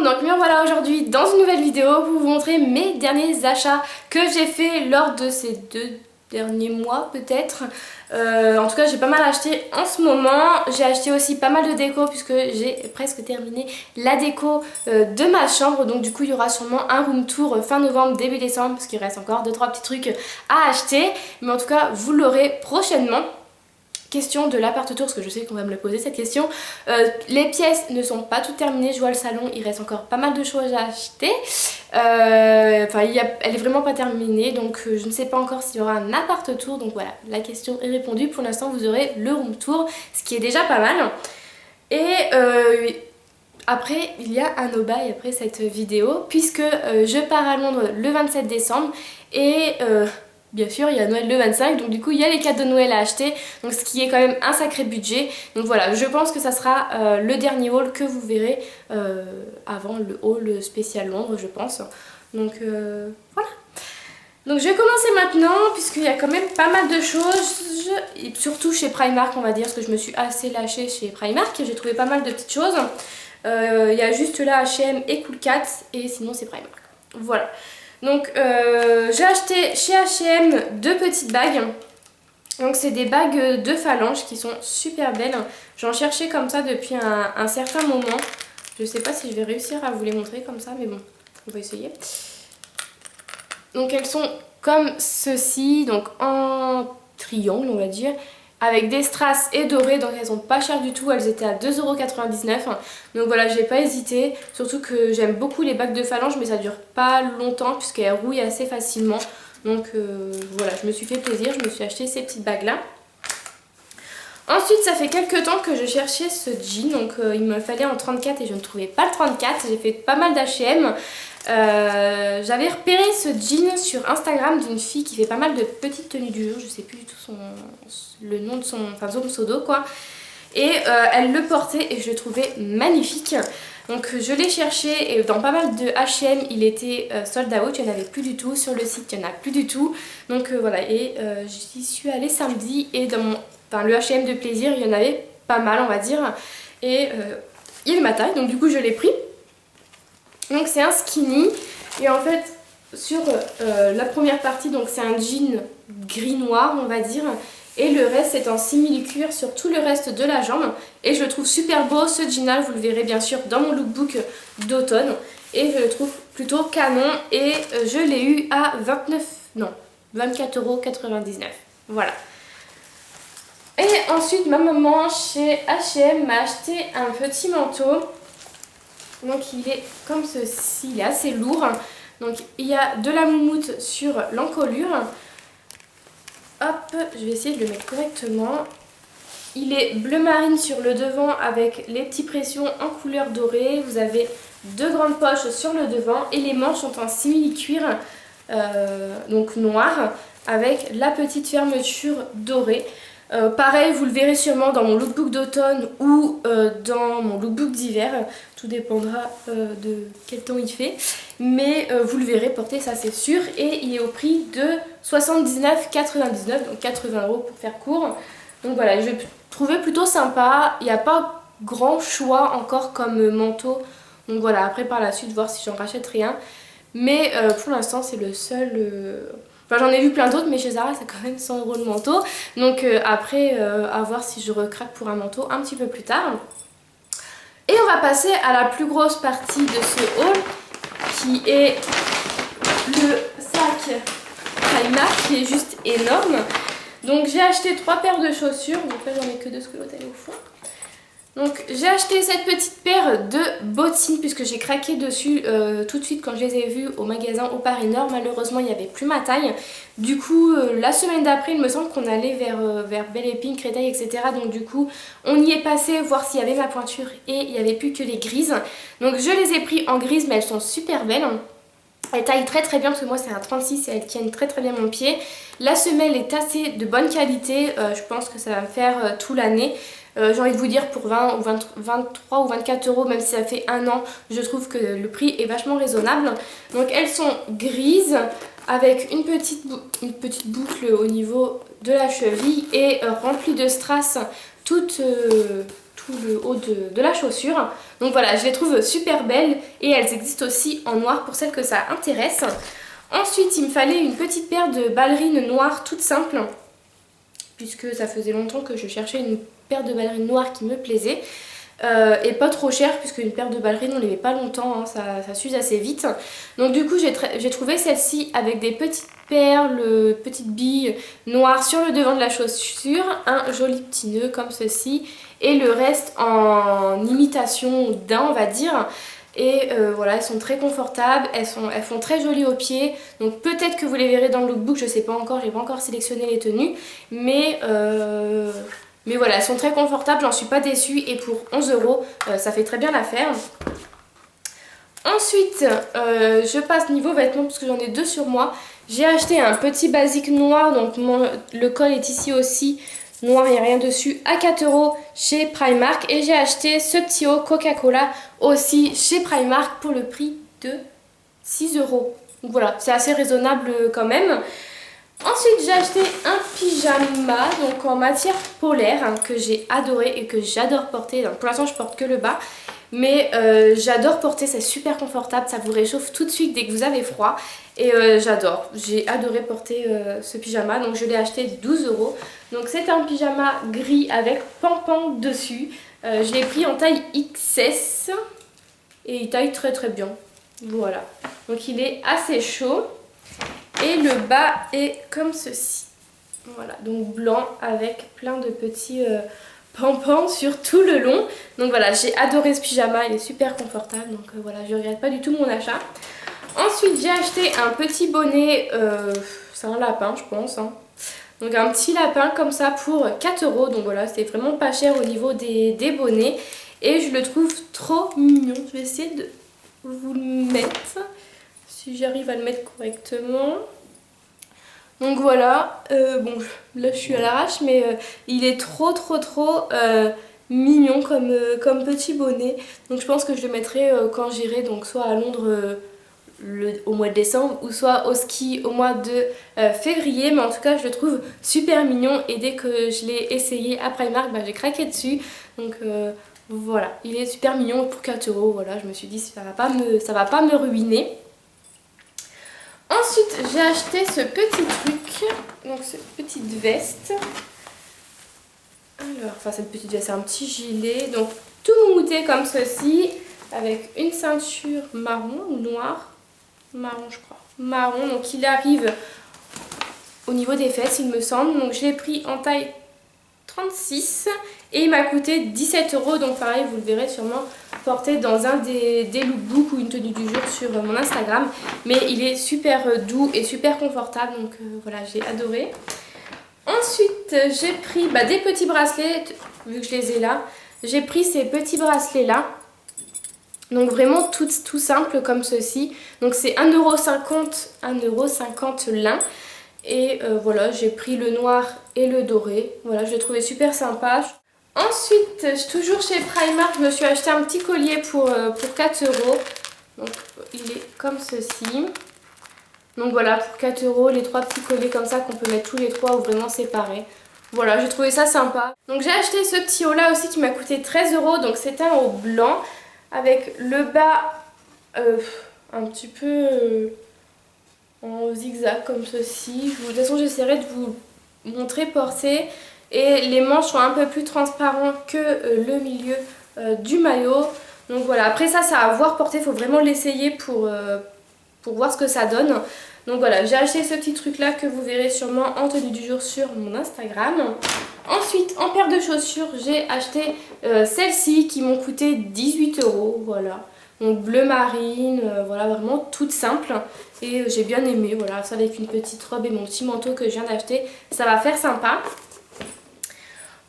monde, donc me voilà aujourd'hui dans une nouvelle vidéo pour vous montrer mes derniers achats que j'ai fait lors de ces 2 derniers mois peut-être. En tout cas j'ai pas mal acheté en ce moment. J'ai acheté aussi pas mal de déco puisque j'ai presque terminé la déco de ma chambre. Donc du coup il y aura sûrement un room tour fin novembre, début décembre parce qu'il reste encore 2-3 petits trucs à acheter. Mais en tout cas vous l'aurez prochainement. Question de l'appart tour, parce que je sais qu'on va me le poser cette question. Les pièces ne sont pas toutes terminées, je vois le salon, il reste encore pas mal de choses à acheter. Enfin, elle est vraiment pas terminée, donc je ne sais pas encore s'il y aura un appart tour. Donc voilà, la question est répondue. Pour l'instant, vous aurez le room tour, ce qui est déjà pas mal. Et après, il y a un no buy après cette vidéo, puisque je pars à Londres le 27 décembre et... bien sûr il y a Noël le 25, donc du coup il y a les cadeaux de Noël à acheter, donc ce qui est quand même un sacré budget. Donc voilà, je pense que ça sera le dernier haul que vous verrez avant le haul spécial Londres, je pense. Donc voilà. Donc je vais commencer maintenant puisqu'il y a quand même pas mal de choses, et surtout chez Primark on va dire, parce que je me suis assez lâchée chez Primark, j'ai trouvé pas mal de petites choses. Il y a juste là H&M et Cool Cat et sinon c'est Primark. Voilà. Donc j'ai acheté chez H&M 2 petites bagues. Donc c'est des bagues de phalange qui sont super belles. J'en cherchais comme ça depuis un certain moment. Je sais pas si je vais réussir à vous les montrer comme ça, mais bon, on va essayer. Donc elles sont comme ceci, donc en triangle on va dire, avec des strass et dorées, donc elles sont pas chères du tout, elles étaient à 2,99 €. Donc voilà, j'ai pas hésité, surtout que j'aime beaucoup les bagues de phalange, mais ça dure pas longtemps puisqu'elles rouillent assez facilement. Donc voilà, je me suis fait plaisir, je me suis acheté ces petites bagues là. Ensuite, ça fait quelques temps que je cherchais ce jean, donc il me fallait en 34 et je ne trouvais pas le 34, j'ai fait pas mal d'H&M. J'avais repéré ce jean sur Instagram d'une fille qui fait pas mal de petites tenues du jour, je sais plus du tout le nom de son pseudo quoi, et elle le portait et je le trouvais magnifique. Donc je l'ai cherché et dans pas mal de H&M il était sold out, il n'y en avait plus du tout, sur le site il n'y en a plus du tout. Donc voilà, et j'y suis allée samedi et dans le H&M de plaisir il y en avait pas mal on va dire, et il est ma taille, donc du coup je l'ai pris. Donc c'est un skinny et en fait sur la première partie donc c'est un jean gris noir on va dire, et le reste c'est en simili-cuir sur tout le reste de la jambe et je le trouve super beau ce jean là, vous le verrez bien sûr dans mon lookbook d'automne, et je le trouve plutôt canon et je l'ai eu à 24,99 €. Voilà. Et ensuite ma maman chez H&M m'a acheté un petit manteau. Donc il est comme ceci, il est assez lourd. Donc il y a de la moumoute sur l'encolure. Hop, je vais essayer de le mettre correctement. Il est bleu marine sur le devant avec les petits pressions en couleur dorée. Vous avez 2 grandes poches sur le devant et les manches sont en simili-cuir, donc noir, avec la petite fermeture dorée. Pareil, vous le verrez sûrement dans mon lookbook d'automne ou dans mon lookbook d'hiver. Tout dépendra de quel temps il fait. Mais vous le verrez porter, ça c'est sûr. Et il est au prix de 79,99 €, donc 80 € pour faire court. Donc voilà, je l'ai trouvé plutôt sympa. Il n'y a pas grand choix encore comme manteau. Donc voilà, après par la suite, voir si j'en rachèterai un. Mais pour l'instant, c'est le seul... Enfin, j'en ai vu plein d'autres, mais chez Zara c'est quand même 100 € le manteau. Donc après à voir si je recraque pour un manteau un petit peu plus tard. Et on va passer à la plus grosse partie de ce haul, qui est le sac Primark, qui est juste énorme. Donc j'ai acheté 3 paires de chaussures, donc là j'en ai que 2 parce que l'autre elle est au fond. Donc j'ai acheté cette petite paire de bottines puisque j'ai craqué dessus tout de suite quand je les ai vues au magasin au Paris Nord. Malheureusement il n'y avait plus ma taille. Du coup la semaine d'après il me semble qu'on allait vers Belle Épine, Créteil, etc. Donc du coup on y est passé voir s'il y avait ma pointure et il n'y avait plus que les grises. Donc je les ai pris en grise, mais elles sont super belles. Elles taillent très très bien parce que moi c'est un 36 et elles tiennent très très bien mon pied. La semelle est assez de bonne qualité, je pense que ça va me faire tout l'année. J'ai envie de vous dire pour 20 ou 23 ou 24 €, même si ça fait un an, je trouve que le prix est vachement raisonnable. Donc elles sont grises avec une petite boucle au niveau de la cheville et remplies de strass tout tout le haut de la chaussure. Donc voilà, je les trouve super belles et elles existent aussi en noir pour celles que ça intéresse. Ensuite, il me fallait une petite paire de ballerines noires toutes simples, puisque ça faisait longtemps que je cherchais une paire de ballerines noires qui me plaisait. Et pas trop cher, puisque une paire de ballerines on les met pas longtemps, hein, ça s'use assez vite. Donc du coup j'ai trouvé celle-ci avec des petites perles, petites billes noires sur le devant de la chaussure, un joli petit nœud comme ceci, et le reste en imitation d'un, on va dire. Et voilà, elles sont très confortables, elles font très jolies aux pieds. Donc peut-être que vous les verrez dans le lookbook, je sais pas encore, j'ai pas encore sélectionné les tenues. Mais voilà, elles sont très confortables, j'en suis pas déçue. Et pour 11 € ça fait très bien l'affaire. Ensuite, je passe niveau vêtements parce que j'en ai deux sur moi. J'ai acheté un petit basique noir, donc le col est ici aussi. Noir, il n'y a rien dessus, à 4 € chez Primark. Et j'ai acheté ce petit haut Coca-Cola aussi chez Primark pour le prix de 6 €. Donc voilà, c'est assez raisonnable quand même. Ensuite, j'ai acheté un pyjama donc en matière polaire hein, que j'ai adoré et que j'adore porter. Donc, pour l'instant, je porte que le bas. Mais j'adore porter, c'est super confortable, ça vous réchauffe tout de suite dès que vous avez froid. Et j'adore, j'ai adoré porter ce pyjama, donc je l'ai acheté 12 €. Donc c'est un pyjama gris avec pampan dessus. Je l'ai pris en taille XS et il taille très très bien. Voilà, donc il est assez chaud. Et le bas est comme ceci. Voilà, donc blanc avec plein de petits... pampans sur tout le long. Donc voilà, j'ai adoré ce pyjama, il est super confortable, donc voilà, je regrette pas du tout mon achat. Ensuite, j'ai acheté un petit bonnet, c'est un lapin je pense, hein. Donc un petit lapin comme ça pour 4 €, donc voilà, c'était vraiment pas cher au niveau des bonnets. Et je le trouve trop mignon, je vais essayer de vous le mettre, si j'arrive à le mettre correctement. Donc voilà, bon là je suis à l'arrache mais il est trop mignon comme petit bonnet. Donc je pense que je le mettrai quand j'irai donc soit à Londres au mois de décembre ou soit au ski au mois de février. Mais en tout cas je le trouve super mignon et dès que je l'ai essayé à Primark, bah, j'ai craqué dessus. Donc voilà, il est super mignon pour 4 €, voilà, je me suis dit ça va pas me ruiner. Ensuite, j'ai acheté ce petit truc, donc cette petite veste. Alors, enfin cette petite veste, c'est un petit gilet, donc tout moumoute comme ceci, avec une ceinture marron ou noire, marron je crois, marron, donc il arrive au niveau des fesses il me semble, donc je l'ai pris en taille 36 et il m'a coûté 17 €, donc pareil vous le verrez sûrement porté dans un des lookbooks ou une tenue du jour sur mon Instagram, mais il est super doux et super confortable, donc voilà, j'ai adoré. Ensuite j'ai pris des petits bracelets, vu que je les ai là, j'ai pris ces petits bracelets là, donc vraiment tout simple comme ceci, donc c'est 1,50 € l'un. Et voilà, j'ai pris le noir et le doré. Voilà, je l'ai trouvé super sympa. Ensuite, toujours chez Primark, je me suis acheté un petit collier pour 4 €. Donc, il est comme ceci. Donc voilà, pour 4 €, les trois petits colliers comme ça qu'on peut mettre tous les trois ou vraiment séparés. Voilà, j'ai trouvé ça sympa. Donc j'ai acheté ce petit haut là aussi qui m'a coûté 13 €. Donc c'est un haut blanc avec le bas un petit peu... en zigzag comme ceci. De toute façon j'essaierai de vous montrer porté. Et les manches sont un peu plus transparents que le milieu du maillot. Donc voilà, après ça à voir porter, il faut vraiment l'essayer pour voir ce que ça donne. Donc voilà, j'ai acheté ce petit truc là que vous verrez sûrement en tenue du jour sur mon Instagram. Ensuite, en paire de chaussures, j'ai acheté celles-ci qui m'ont coûté 18 €. Voilà. Donc bleu marine, voilà, vraiment toute simple. Et j'ai bien aimé, voilà, ça avec une petite robe et mon petit manteau que je viens d'acheter, ça va faire sympa.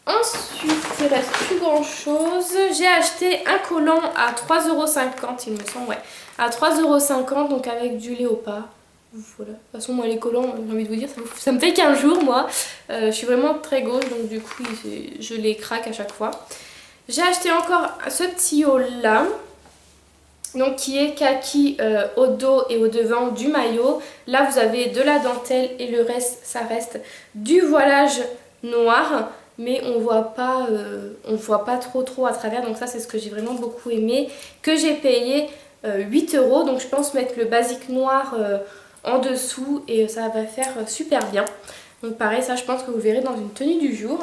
Ensuite, il ne reste plus grand chose. J'ai acheté un collant à 3,50 € il me semble, ouais. À 3,50 €, donc avec du léopard. Voilà. De toute façon, moi les collants, j'ai envie de vous dire, ça me fait qu'un jour, moi. Je suis vraiment très gauche, donc du coup, je les craque à chaque fois. J'ai acheté encore ce petit haut là. Donc qui est kaki au dos et au devant du maillot. Là vous avez de la dentelle et le reste ça reste du voilage noir. mais on voit pas trop à travers, donc ça c'est ce que j'ai vraiment beaucoup aimé, que j'ai payé 8 €, donc je pense mettre le basique noir en dessous et ça va faire super bien. Donc pareil, ça je pense que vous verrez dans une tenue du jour.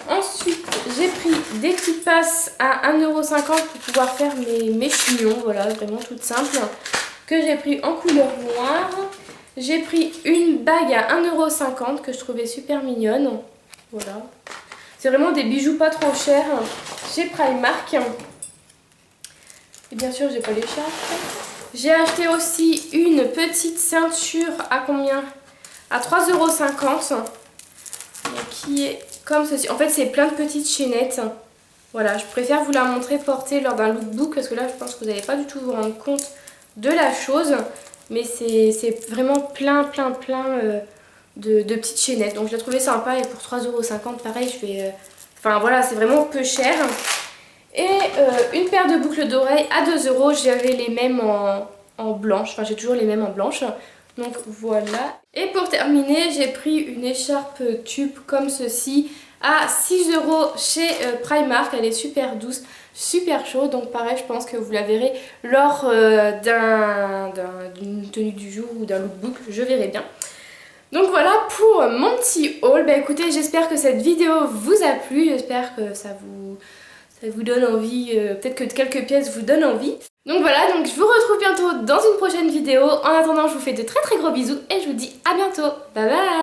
Ensuite, j'ai pris des petites passes à 1,50 € pour pouvoir faire mes chignons, voilà, vraiment toute simple, que j'ai pris en couleur noire. J'ai pris une bague à 1,50 € que je trouvais super mignonne, voilà. C'est vraiment des bijoux pas trop chers chez Primark. Et bien sûr, j'ai pas l'écharpe. J'ai acheté aussi une petite ceinture à combien? À 3,50 €, qui est comme ceci. En fait, c'est plein de petites chaînettes. Voilà, je préfère vous la montrer portée lors d'un lookbook parce que là, je pense que vous n'allez pas du tout vous rendre compte de la chose. Mais c'est vraiment plein de petites chaînettes. Donc, je l'ai trouvé sympa et pour 3,50 €, pareil, je vais... Enfin, voilà, c'est vraiment peu cher. Et une paire de boucles d'oreilles à 2 €. J'avais les mêmes en blanche. Enfin, j'ai toujours les mêmes en blanche. Donc voilà. Et pour terminer, j'ai pris une écharpe tube comme ceci à 6 € chez Primark. Elle est super douce, super chaude. Donc pareil, je pense que vous la verrez lors d'une tenue du jour ou d'un lookbook. Je verrai bien. Donc voilà pour mon petit haul. Bah écoutez, j'espère que cette vidéo vous a plu. J'espère que ça vous donne envie, peut-être que quelques pièces vous donnent envie. Donc voilà, donc je vous retrouve bientôt dans une prochaine vidéo. En attendant, je vous fais de très gros bisous et je vous dis à bientôt. Bye bye!